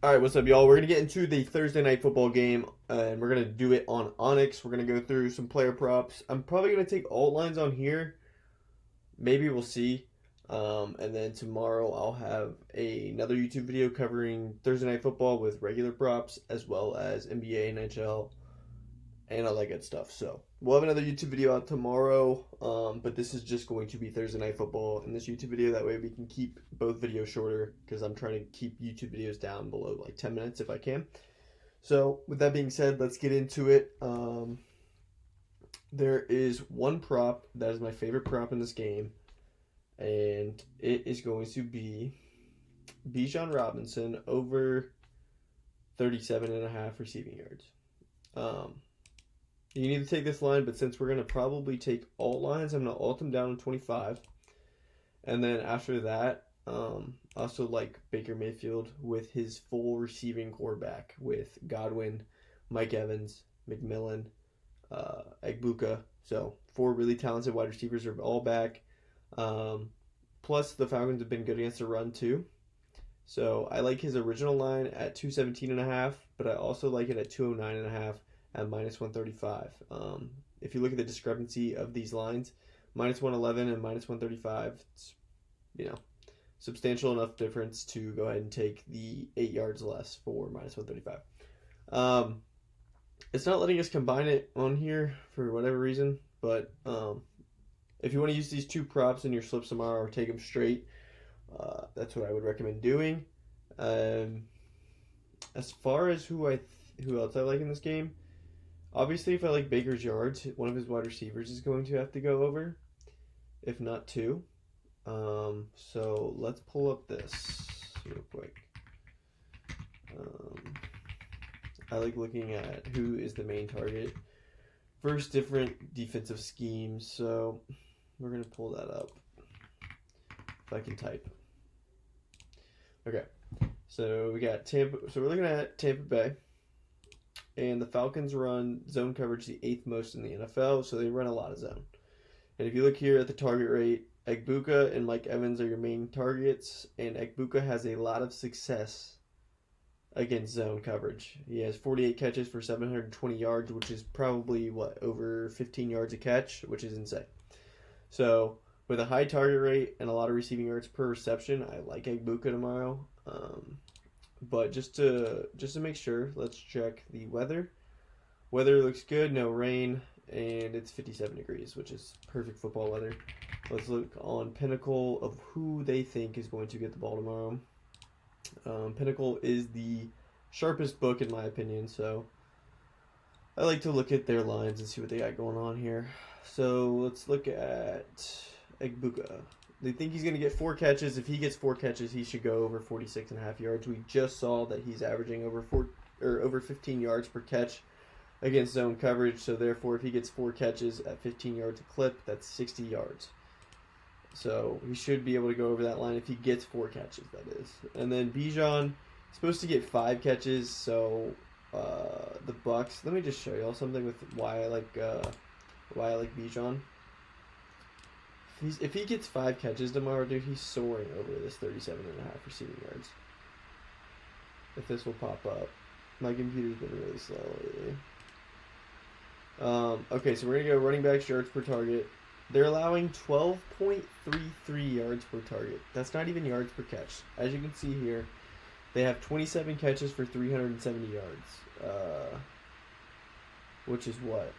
All right, what's up, y'all? We're going to get into the Thursday night football game, and we're going to do it on Onyx. We're going to go through some player props. I'm probably going to take alt lines on here. Maybe we'll see. And then tomorrow I'll have another YouTube video covering Thursday night football with regular props, as well as NBA, NHL, and all that good stuff. So we'll have another YouTube video out tomorrow, but this is just going to be Thursday night football in this YouTube video. That way we can keep both videos shorter, because I'm trying to keep YouTube videos down below like 10 minutes if I can. So with that being said, let's get into it. There is one prop that is my favorite prop in this game, and it is going to be Bijan Robinson over 37.5 receiving yards. You need to take this line, but since we're going to probably take alt lines, I'm going to alt them down to 25. And then after that, also like Baker Mayfield with his full receiving core back with Godwin, Mike Evans, McMillan, Egbuka. So 4 really talented wide receivers are all back. Plus the Falcons have been good against the run too. So I like his original line at 217.5, but I also like it at 209.5. At minus 135. If you look at the discrepancy of these lines, minus 111 and minus 135, it's, substantial enough difference to go ahead and take the 8 yards less for minus 135. It's not letting us combine it on here for whatever reason, but if you want to use these two props in your slips tomorrow or take them straight, that's what I would recommend doing. As far as who else I like in this game, obviously, if I like Baker's yards, one of his wide receivers is going to have to go over, if not 2. So let's pull up this real quick. I like looking at who is the main target versus different defensive schemes. So we're going to pull that up if I can type. Okay, so we got Tampa. So we're looking at Tampa Bay. And the Falcons run zone coverage the 8th most in the NFL, so they run a lot of zone. And if you look here at the target rate, Egbuka and Mike Evans are your main targets, and Egbuka has a lot of success against zone coverage. He has 48 catches for 720 yards, which is probably, over 15 yards a catch, which is insane. So with a high target rate and a lot of receiving yards per reception, I like Egbuka tomorrow. But just to make sure, let's check the weather. Weather looks good, no rain, and it's 57 degrees, which is perfect football weather. Let's look on Pinnacle of who they think is going to get the ball tomorrow. Pinnacle is the sharpest book in my opinion, so I like to look at their lines and see what they got going on here. So let's look at Egbuka. They think he's going to get 4 catches. If he gets 4 catches, he should go over 46.5 yards. We just saw that he's averaging over 15 yards per catch against zone coverage. So therefore, if he gets 4 catches at 15 yards a clip, that's 60 yards. So he should be able to go over that line if he gets 4 catches, that is. And then Bijan is supposed to get 5 catches. So the Bucs. Let me just show y'all something with why I like Bijan. If he gets 5 catches tomorrow, dude, he's soaring over this 37.5 receiving yards. If this will pop up. My computer's been really slow lately. Okay, so we're going to go running backs yards per target. They're allowing 12.33 yards per target. That's not even yards per catch. As you can see here, they have 27 catches for 370 yards. Which is what?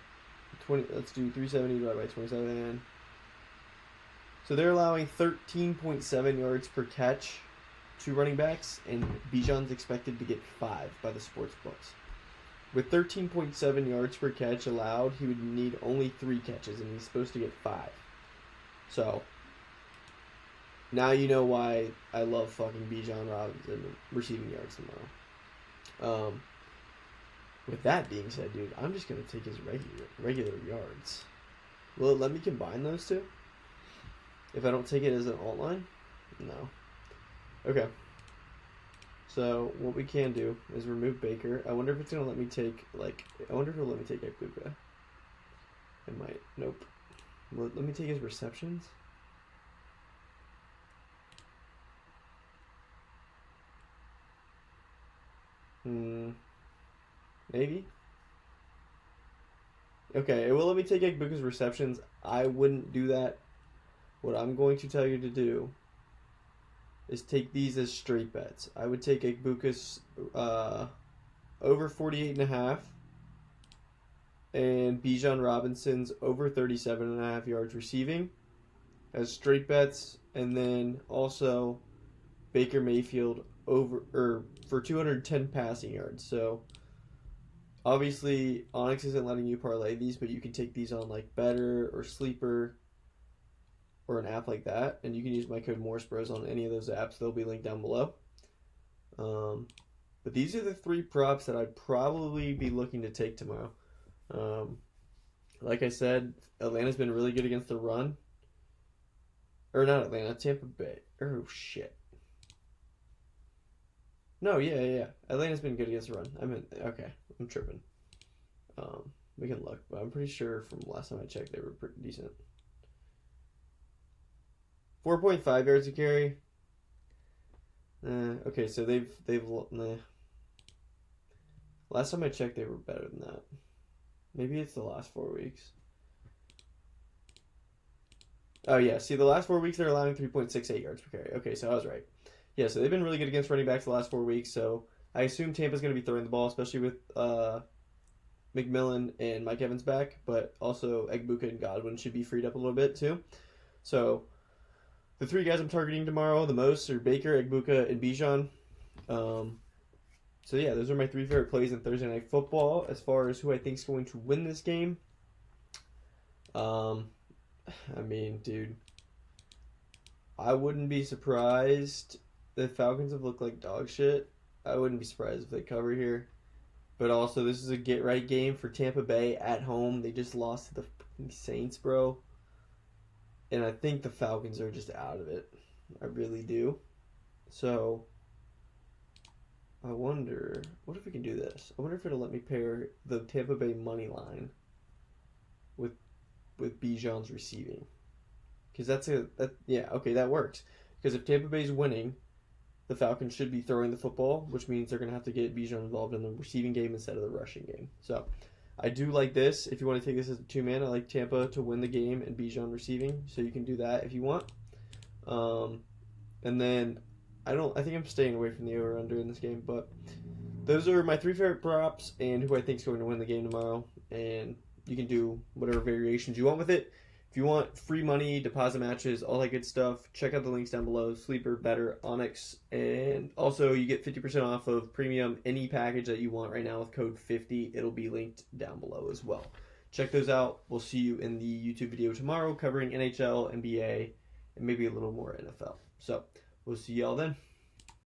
Let's do 370 divided by 27. So they're allowing 13.7 yards per catch to running backs, and Bijan's expected to get 5 by the sports books. With 13.7 yards per catch allowed, he would need only 3 catches, and he's supposed to get 5. So now you know why I love fucking Bijan Robinson receiving yards tomorrow. With that being said, dude, I'm just gonna take his regular yards. Will it let me combine those two? If I don't take it as an alt line? No. Okay. So what we can do is remove Baker. I wonder if it's going to let me take, I wonder if it'll let me take Egbuka. It might. Nope. Let me take his receptions. Maybe. Okay, it will let me take Egbuka's receptions. I wouldn't do that. What I'm going to tell you to do is take these as straight bets. I would take Egbuka's over 48.5 and Bijan Robinson's over 37.5 yards receiving as straight bets, and then also Baker Mayfield for 210 passing yards. So obviously Onyx isn't letting you parlay these, but you can take these on like Betr or Sleeper or an app like that, and you can use my code Morrisbros on any of those apps. They'll be linked down below. But these are the 3 props that I'd probably be looking to take tomorrow. Like I said, Atlanta's been really good against the run. Or not Atlanta, Tampa Bay. Oh, shit. No, yeah. Atlanta's been good against the run. Okay, I'm tripping. We can look, but I'm pretty sure from last time I checked they were pretty decent. 4.5 yards a carry. Okay, so they've last time I checked they were better than that. Maybe it's the last 4 weeks. Oh yeah, see the last 4 weeks they're allowing 3.68 yards per carry. Okay, so I was right. Yeah, so they've been really good against running backs the last 4 weeks, so I assume Tampa's going to be throwing the ball, especially with McMillan and Mike Evans back, but also Egbuka and Godwin should be freed up a little bit too. So the 3 guys I'm targeting tomorrow the most are Baker, Egbuka, and Bijan. So yeah, those are my 3 favorite plays in Thursday Night Football. As far as who I think is going to win this game, I mean, dude, I wouldn't be surprised. The Falcons have looked like dog shit. I wouldn't be surprised if they cover here. But also, this is a get-right game for Tampa Bay at home. They just lost to the Saints, bro. And I think the Falcons are just out of it. I really do. So, I wonder, what if we can do this? I wonder if it'll let me pair the Tampa Bay money line with Bijan's receiving. Because that works. Because if Tampa Bay's winning, the Falcons should be throwing the football, which means they're going to have to get Bijan involved in the receiving game instead of the rushing game. So, I do like this. If you want to take this as a 2-man, I like Tampa to win the game and Bijan receiving. So you can do that if you want. And then I think I'm staying away from the over-under in this game, but those are my 3 favorite props and who I think is going to win the game tomorrow. And you can do whatever variations you want with it. If you want free money, deposit matches, all that good stuff, check out the links down below. Sleeper, Betr, Onyx, and also you get 50% off of premium any package that you want right now with code 50. It'll be linked down below as well. Check those out. We'll see you in the YouTube video tomorrow covering NHL, NBA, and maybe a little more NFL. So we'll see y'all then.